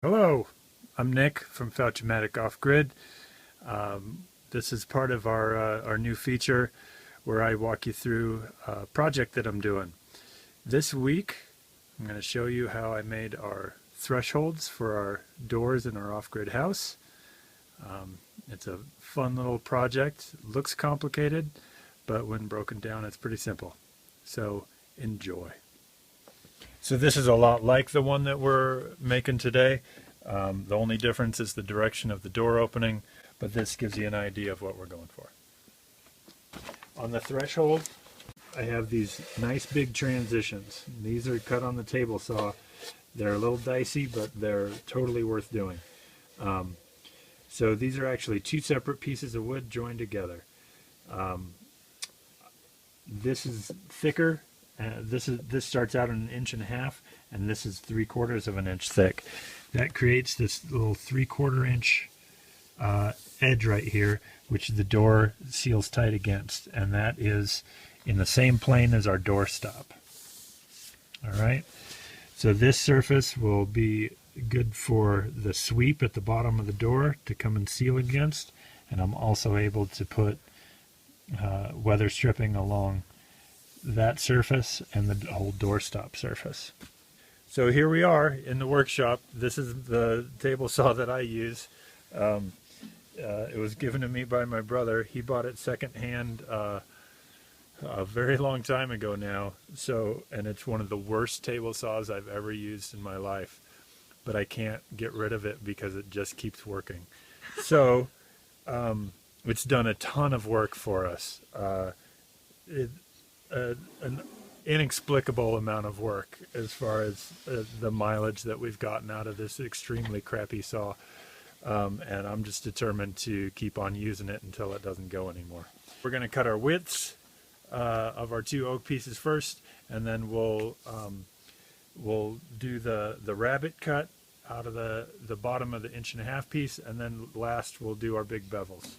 Hello, I'm Nick from Fouch-o-matic Off-Grid. This is part of our new feature where I walk you through a project that I'm doing. This week, I'm going to show you how I made our thresholds for our doors in our off-grid house. It's a fun little project. It looks complicated, but when broken down, it's pretty simple. So enjoy. So this is a lot like the one that we're making today. The only difference is the direction of the door opening, but this gives you an idea of what we're going for. On the threshold, I have these nice big transitions. These are cut on the table saw. They're a little dicey, but they're totally worth doing. So these are actually two separate pieces of wood joined together. This is thicker. This starts out an 1.5 inches, and this is 3/4 of an inch thick. That creates this little 3/4 inch edge right here, which the door seals tight against, and that is in the same plane as our door stop. All right, so this surface will be good for the sweep at the bottom of the door to come and seal against, and I'm also able to put weather stripping along that surface and the whole doorstop surface. So here we are in the workshop. This is the table saw that I use. It was given to me by my brother. He bought it secondhand a very long time ago now. And it's one of the worst table saws I've ever used in my life. But I can't get rid of it because it just keeps working. So it's done a ton of work for us. An inexplicable amount of work as far as the mileage that we've gotten out of this extremely crappy saw, and I'm just determined to keep on using it until it doesn't go anymore. We're going to cut our widths of our two oak pieces first, and then we'll do the rabbet cut out of the bottom of the 1.5 inch piece, and then last we'll do our big bevels.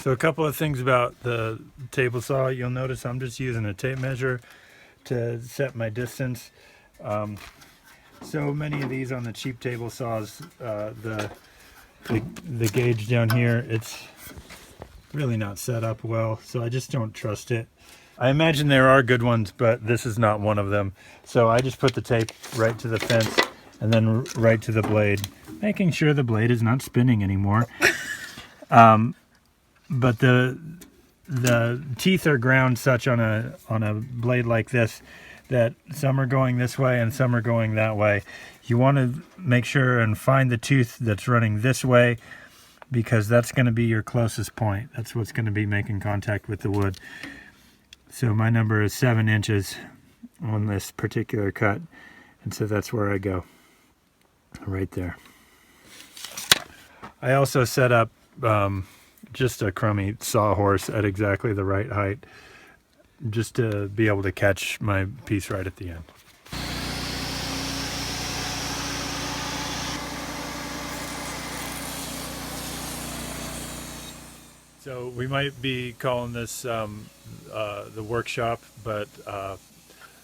So a couple of things about the table saw. You'll notice I'm just using a tape measure to set my distance. So many of these on the cheap table saws, the gauge down here, it's really not set up well, so I just don't trust it. I imagine there are good ones, but this is not one of them. So I just put the tape right to the fence and then right to the blade, making sure the blade is not spinning anymore. But the teeth are ground such on a blade like this that some are going this way and some are going that way. You want to make sure and find the tooth that's running this way, because that's going to be your closest point. That's what's going to be making contact with the wood. So my number is 7 inches on this particular cut, and so that's where I go, right there. I also set up just a crummy sawhorse at exactly the right height, just to be able to catch my piece right at the end. So we might be calling this the workshop, but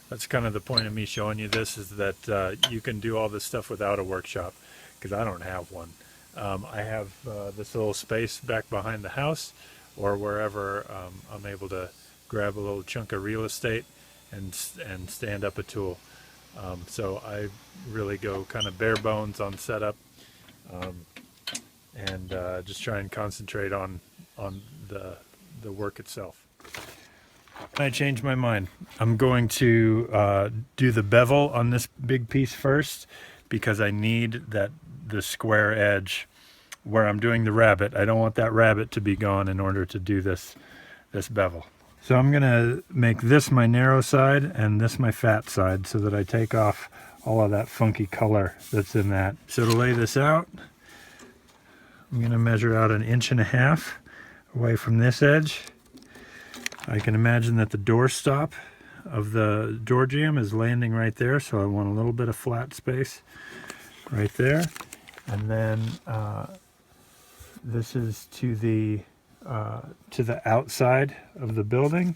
that's kind of the point of me showing you this, is that you can do all this stuff without a workshop, because I don't have one. I have this little space back behind the house, or wherever I'm able to grab a little chunk of real estate and stand up a tool. So I really go kind of bare bones on setup, and just try and concentrate on the work itself. I changed my mind. I'm going to do the bevel on this big piece first, because I need the square edge where I'm doing the rabbet. I don't want that rabbet to be gone in order to do this bevel. So I'm gonna make this my narrow side and this my fat side, so that I take off all of that funky color that's in that. So to lay this out, I'm gonna measure out 1.5 inches away from this edge. I can imagine that the door stop of the door jamb is landing right there, so I want a little bit of flat space right there. And then this is to the outside of the building.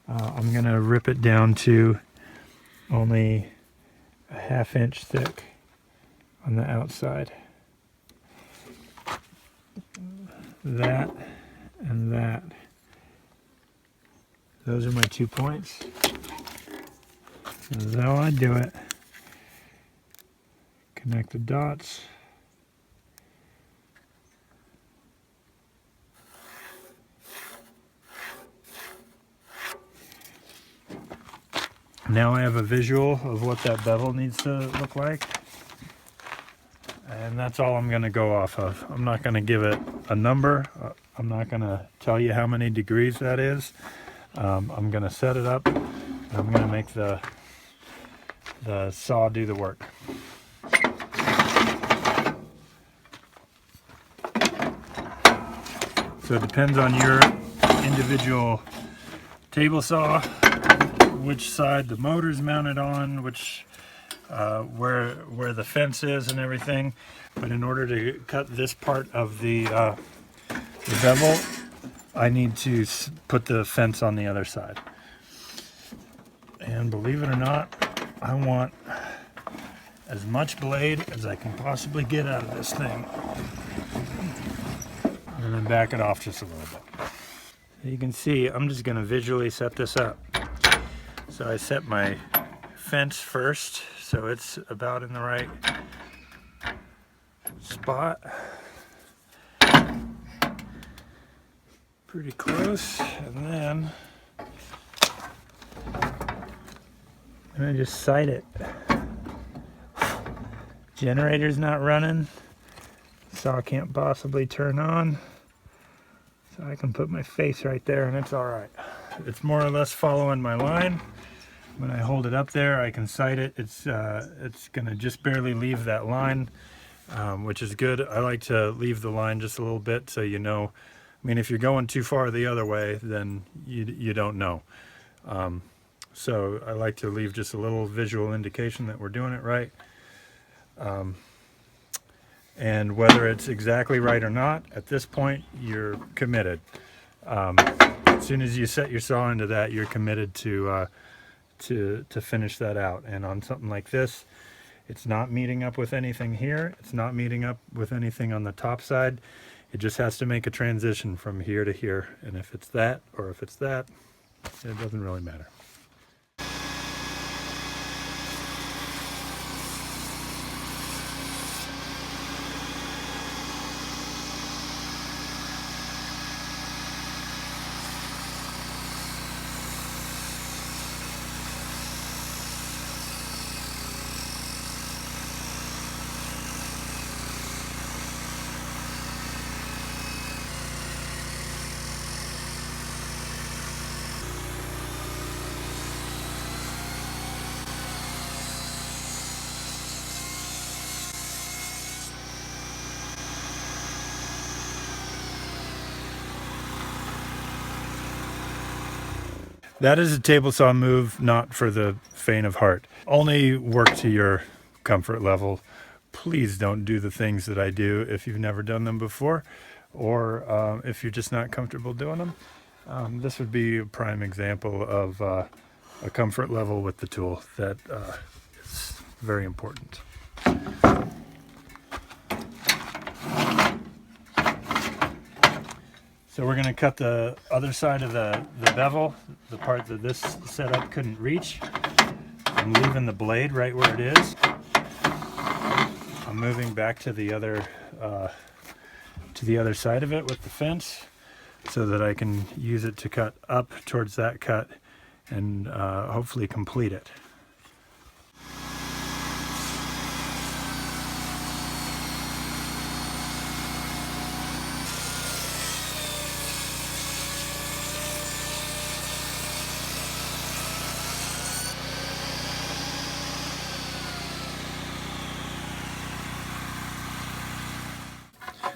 I'm going to rip it down to only a 1/2 inch thick on the outside. That and that. Those are my 2 points. This is how I do it. Connect the dots. Now I have a visual of what that bevel needs to look like. And that's all I'm going to go off of. I'm not going to give it a number. I'm not going to tell you how many degrees that is. I'm going to set it up. And I'm going to make the saw do the work. So it depends on your individual table saw, which side the motor's mounted on, which where the fence is and everything. But in order to cut this part of the bevel, I need to put the fence on the other side. And believe it or not, I want as much blade as I can possibly get out of this thing. And then back it off just a little bit. You can see I'm just going to visually set this up. So I set my fence first, so it's about in the right spot. Pretty close, and then I'm going to just sight it. Generator's not running, saw can't possibly turn on, so I can put my face right there and it's alright. It's more or less following my line. When I hold it up there, I can sight it. It's going to just barely leave that line, which is good. I like to leave the line just a little bit so you know. I mean, if you're going too far the other way, then you don't know. So I like to leave just a little visual indication that we're doing it right. And whether it's exactly right or not, at this point, you're committed. As soon as you set your saw into that, you're committed to finish that out. And on something like this, it's not meeting up with anything here. It's not meeting up with anything on the top side. It just has to make a transition from here to here. And if it's that, or if it's that, it doesn't really matter. That is a table saw move, not for the faint of heart. Only work to your comfort level. Please don't do the things that I do if you've never done them before, or if you're just not comfortable doing them. This would be a prime example of a comfort level with the tool that is very important. So we're going to cut the other side of the bevel, the part that this setup couldn't reach. I'm leaving the blade right where it is. I'm moving back to the other side of it with the fence so that I can use it to cut up towards that cut and hopefully complete it.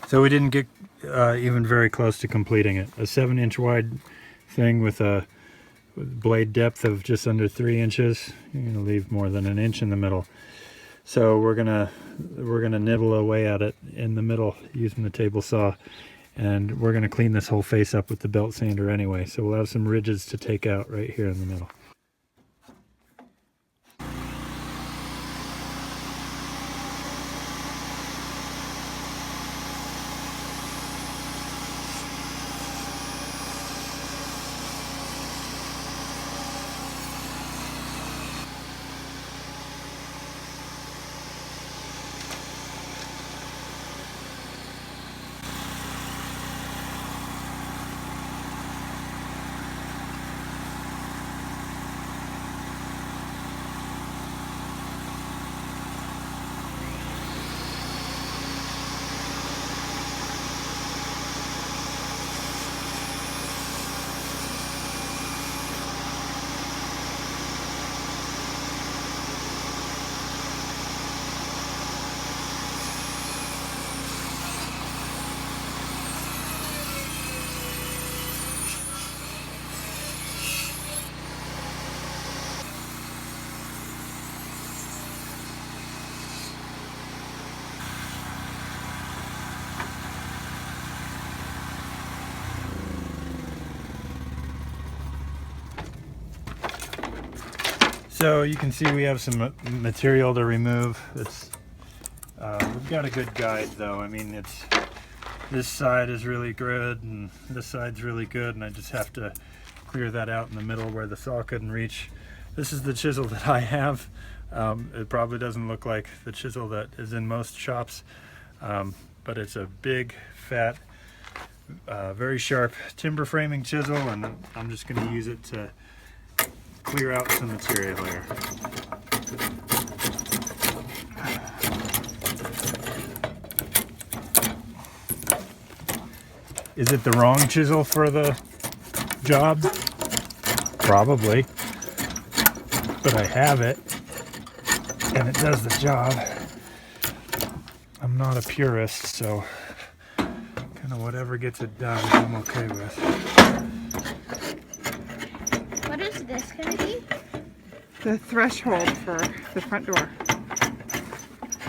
So we didn't get even very close to completing it. A 7-inch wide thing with a with blade depth of just under 3 inches. You're going to leave more than an inch in the middle. So we're gonna nibble away at it in the middle using the table saw, and we're gonna clean this whole face up with the belt sander anyway. So we'll have some ridges to take out right here in the middle. So you can see we have some material to remove. We've got a good guide though. I mean, this side is really good and this side's really good, and I just have to clear that out in the middle where the saw couldn't reach. This is the chisel that I have. It probably doesn't look like the chisel that is in most shops, but it's a big, fat, very sharp timber framing chisel, and I'm just going to use it to clear out some material here. Is it the wrong chisel for the job? Probably. But I have it, and it does the job. I'm not a purist, so kind of whatever gets it done, I'm okay with. What is this going to be? The threshold for the front door.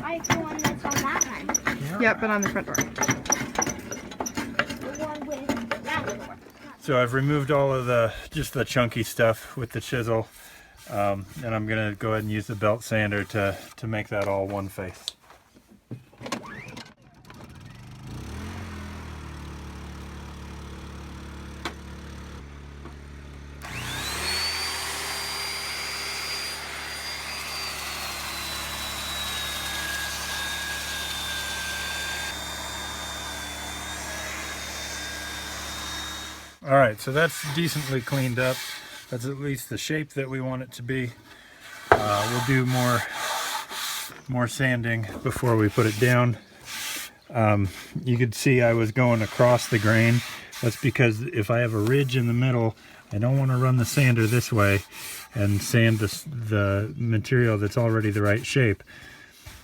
Like the one that's on that one. Yeah. Yep, but on the front door. The one with that door. So I've removed all of just the chunky stuff with the chisel, and I'm gonna go ahead and use the belt sander to make that all one face. All right, so that's decently cleaned up. That's at least the shape that we want it to be. We'll do more sanding before we put it down. You could see I was going across the grain. That's because if I have a ridge in the middle, I don't want to run the sander this way and sand the material that's already the right shape.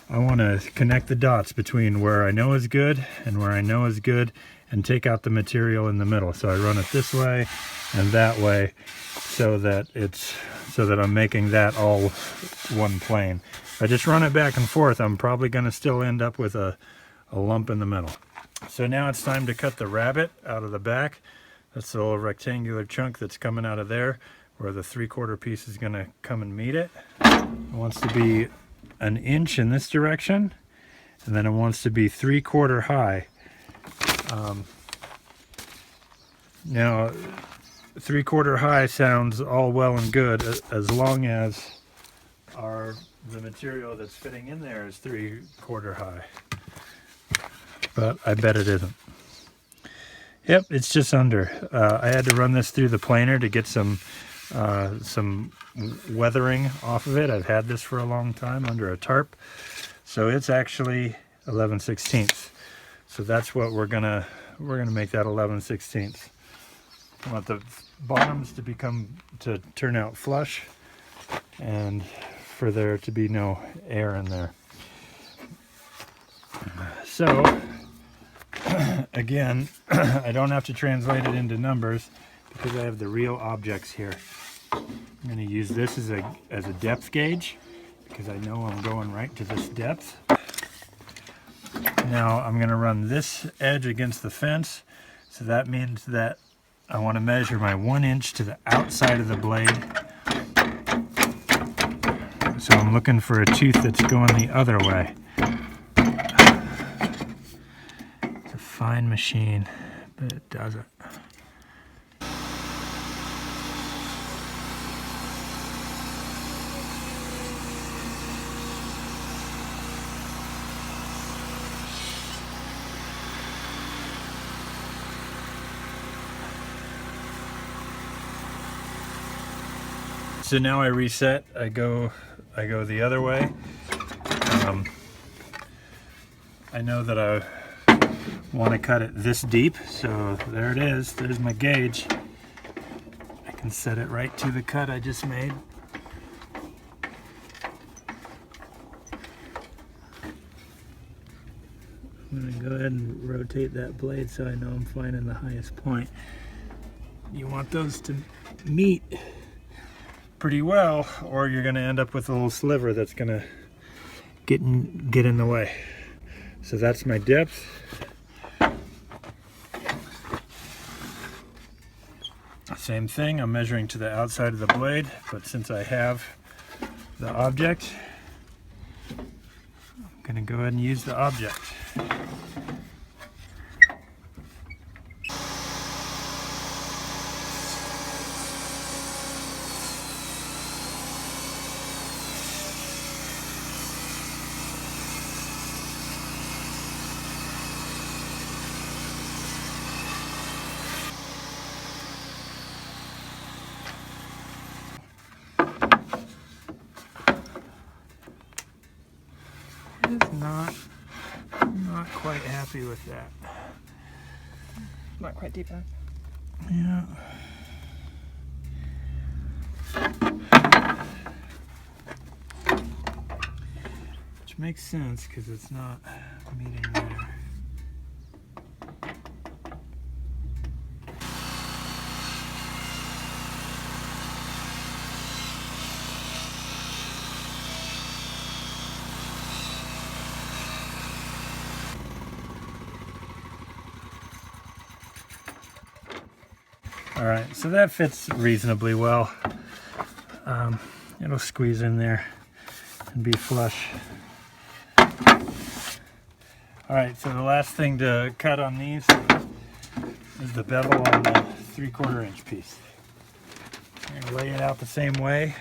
I want to connect the dots between where I know is good and where I know is good, and take out the material in the middle. So I run it this way and that way, so that I'm making that all one plane. If I just run it back and forth, I'm probably going to still end up with a lump in the middle. So now it's time to cut the rabbet out of the back. That's the little rectangular chunk that's coming out of there, where the 3/4 piece is going to come and meet it. It wants to be an inch in this direction, and then it wants to be 3/4 high. Now 3/4 high sounds all well and good as long as the material that's fitting in there is 3/4 high, but I bet it isn't. Yep, it's just under. I had to run this through the planer to get some weathering off of it. I've had this for a long time under a tarp, so it's actually 11/16. So that's what we're gonna make that 11/16. I want the bottoms to turn out flush, and for there to be no air in there. So again, I don't have to translate it into numbers because I have the real objects here. I'm going to use this as a depth gauge because I know I'm going right to this depth. Now I'm going to run this edge against the fence, so that means that I want to measure my 1 inch to the outside of the blade. So I'm looking for a tooth that's going the other way. It's a fine machine, but it doesn't. So now I reset. I go the other way. I know that I want to cut it this deep, so there it is. There's my gauge. I can set it right to the cut I just made. I'm going to go ahead and rotate that blade so I know I'm finding the highest point. You want those to meet pretty well, or you're going to end up with a little sliver that's going to get in the way. So that's my depth. Same thing, I'm measuring to the outside of the blade, but since I have the object, I'm going to go ahead and use the object. Not quite happy with that. Not quite deep enough. Yeah. Which makes sense because it's not meeting there. All right, so that fits reasonably well. It'll squeeze in there and be flush. All right, so the last thing to cut on these is the bevel on the 3/4 inch piece. I'm gonna lay it out the same way,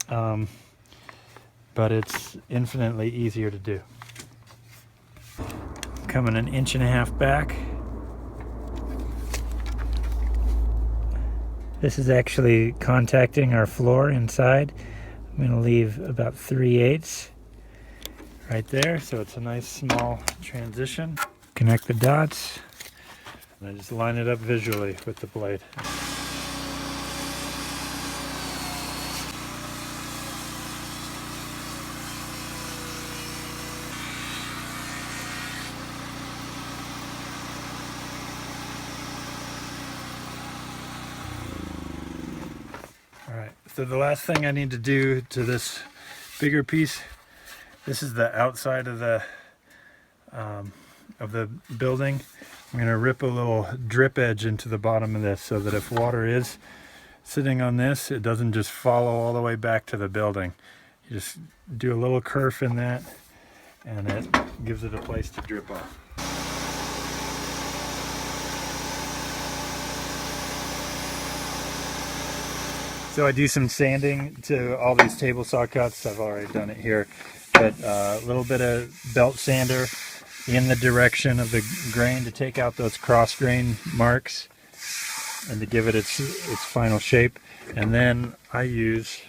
but it's infinitely easier to do. Coming 1.5 inches back. This is actually contacting our floor inside. I'm going to leave about 3/8 right there, so it's a nice small transition. Connect the dots, and I just line it up visually with the blade. Alright, so the last thing I need to do to this bigger piece, this is the outside of the building. I'm going to rip a little drip edge into the bottom of this so that if water is sitting on this, it doesn't just follow all the way back to the building. You just do a little kerf in that, and it gives it a place to drip off. So I do some sanding to all these table saw cuts. I've already done it here, but a little bit of belt sander in the direction of the grain to take out those cross grain marks and to give it its final shape. And then I use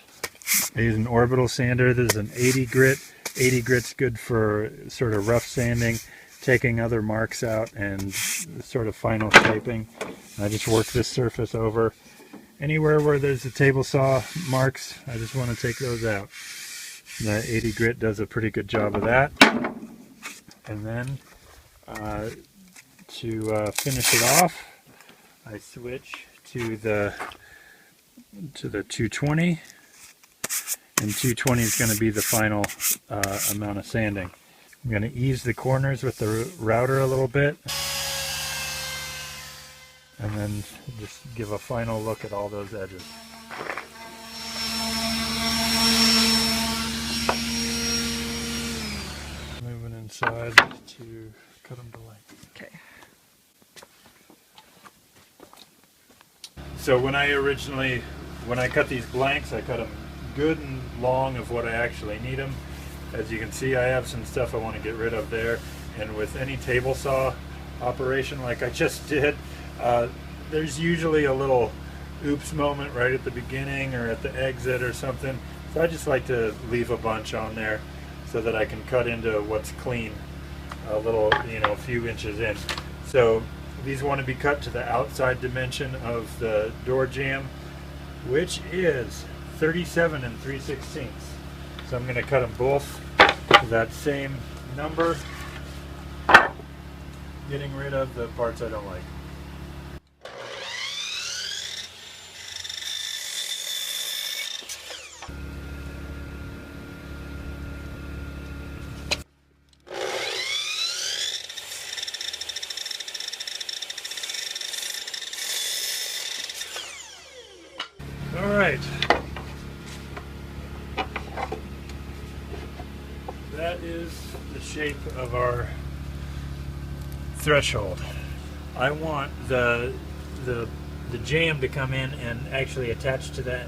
an orbital sander. This is an 80 grit. 80 grit's good for sort of rough sanding, taking other marks out and sort of final shaping. And I just work this surface over. Anywhere where there's a table saw marks, I just want to take those out. The 80 grit does a pretty good job of that. And then to finish it off, I switch to the to the 220, and 220 is going to be the final amount of sanding. I'm going to ease the corners with the router a little bit, and then just give a final look at all those edges. Moving inside to cut them to length. Okay. So when I cut these blanks, I cut them good and long of what I actually need them. As you can see, I have some stuff I want to get rid of there, and with any table saw operation like I just did, there's usually a little oops moment right at the beginning or at the exit or something. So I just like to leave a bunch on there so that I can cut into what's clean a little, a few inches in. So these want to be cut to the outside dimension of the door jamb, which is 37 3/16. So I'm going to cut them both to that same number, getting rid of the parts I don't like. All right. That is the shape of our threshold. I want the jamb to come in and actually attach to the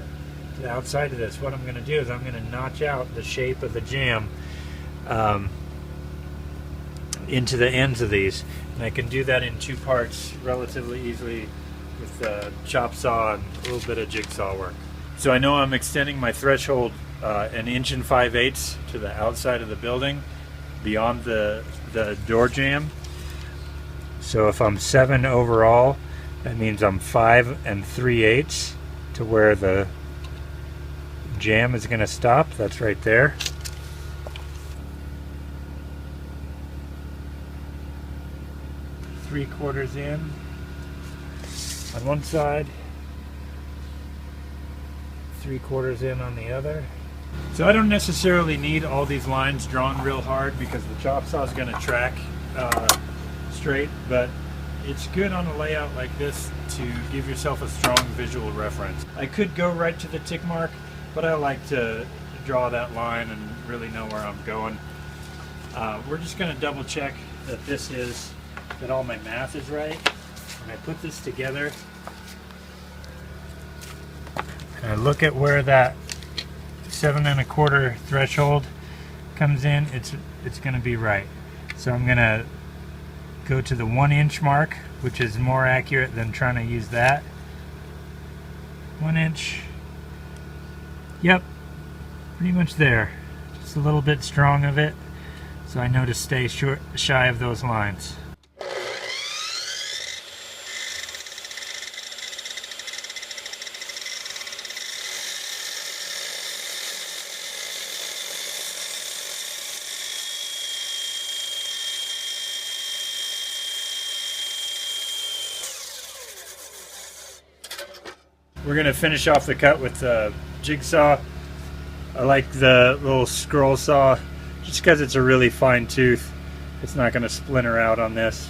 outside of this. What I'm going to do is I'm going to notch out the shape of the jamb into the ends of these, and I can do that in two parts relatively easily with the chop saw and a little bit of jigsaw work. So I know I'm extending my threshold 1 5/8 inches to the outside of the building beyond the door jamb. So if I'm 7 overall, that means I'm 5 3/8 to where the jamb is going to stop. That's right there. Three-quarters in on one side, 3/4 in on the other. So I don't necessarily need all these lines drawn real hard because the chop saw is going to track straight, but it's good on a layout like this to give yourself a strong visual reference. I could go right to the tick mark, but I like to draw that line and really know where I'm going. We're just going to double check that all my math is right. When I put this together, and I look at where that 7 1/4 threshold comes in, it's going to be right. So I'm going to go to the 1 inch mark, which is more accurate than trying to use that. 1 inch. Yep, pretty much there. Just a little bit strong of it, so I know to stay shy of those lines. We're going to finish off the cut with the jigsaw. I like the little scroll saw just because it's a really fine tooth. It's not going to splinter out on this.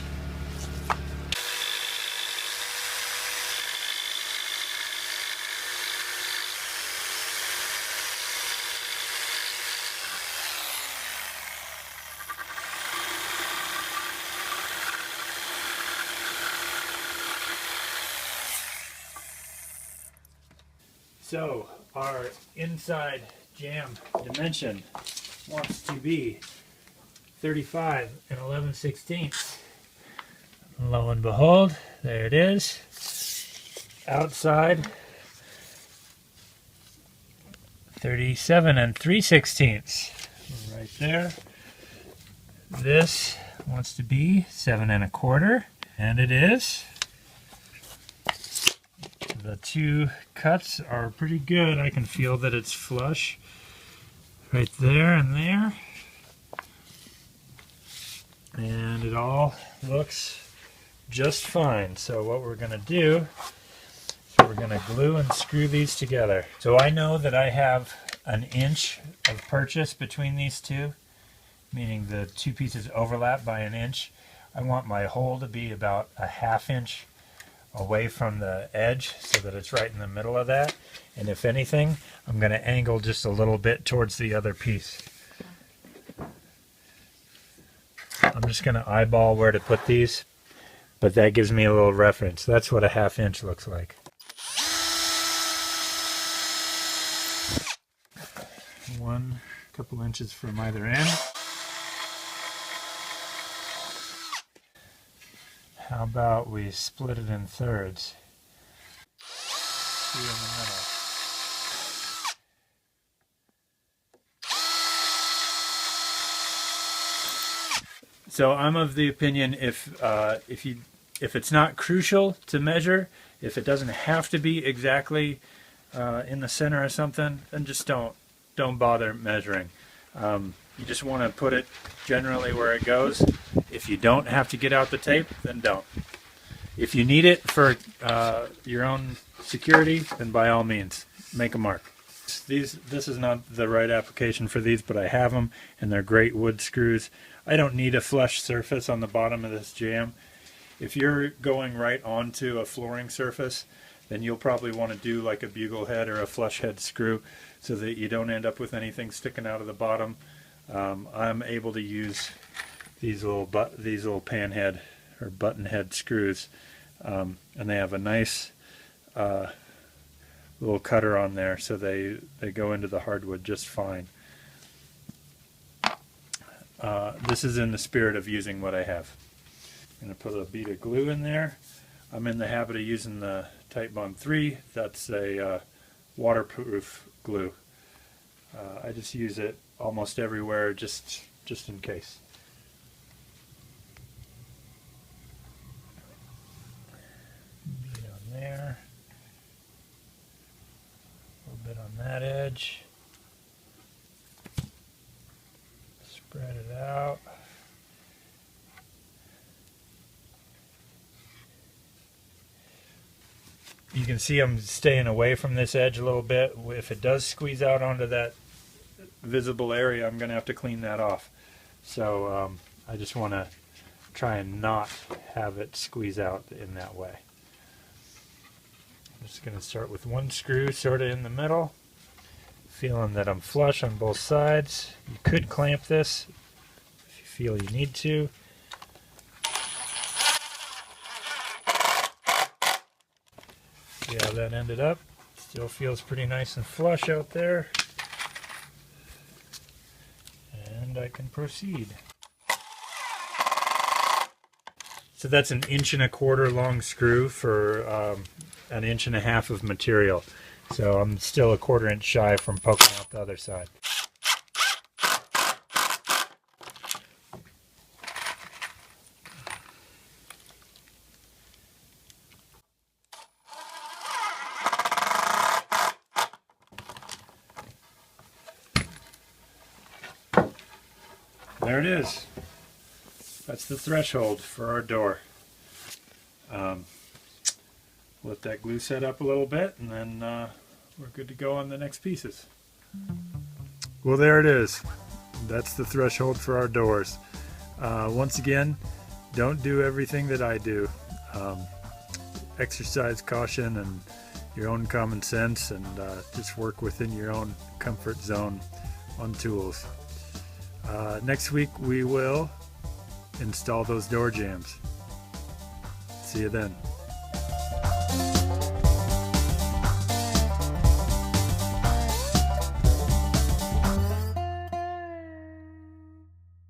So our inside jamb dimension wants to be 35 11/16. Lo and behold, there it is. Outside 37 3/16. Right there. This wants to be 7 1/4, and it is. The two cuts are pretty good. I can feel that it's flush right there and there. And it all looks just fine. So what we're going to do is we're we're going to glue and screw these together. So I know that I have an inch of purchase between these two, meaning the two pieces overlap by an inch. I want my hole to be about a ½ inch away from the edge so that it's right in the middle of that. And if anything, I'm going to angle just a little bit towards the other piece. I'm just going to eyeball where to put these, but that gives me a little reference. That's what a ½ inch looks like. One couple inches from either end. How about we split it in thirds? Two in the middle. So I'm of the opinion if it's not crucial to measure, if it doesn't have to be exactly in the center or something, then just don't bother measuring. You just want to put it generally where it goes. If you don't have to get out the tape, then don't. If you need it for your own security, then by all means, make a mark. This is not the right application for these, but I have them, and they're great wood screws. I don't need a flush surface on the bottom of this jamb. If you're going right onto a flooring surface, then you'll probably want to do like a bugle head or a flush head screw so that you don't end up with anything sticking out of the bottom. I'm able to use these little pan head or button head screws, and they have a nice little cutter on there, so they go into the hardwood just fine. This is in the spirit of using what I have. I'm going to put a bead of glue in there. I'm in the habit of using the Titebond 3. That's a waterproof glue. I just use it almost everywhere, just in case. Bead on there. A little bit on that edge. Spread it out. You can see I'm staying away from this edge a little bit. If it does squeeze out onto that visible area, I'm going to have to clean that off. So I just want to try and not have it squeeze out in that way. I'm just going to start with one screw sort of in the middle, feeling that I'm flush on both sides. You could clamp this if you feel you need to. See how that ended up? Still feels pretty nice and flush out there. And I can proceed. So that's an 1¼ inch long screw for an 1½ inch of material. So I'm still a 1/4 inch shy from poking out the other side. There it is. That's the threshold for our door. Let that glue set up a little bit, and then we're good to go on the next pieces. Well, there it is. That's the threshold for our doors. Once again, don't do everything that I do. Exercise caution and your own common sense, and just work within your own comfort zone on tools. Next week we will install those door jambs. See you then.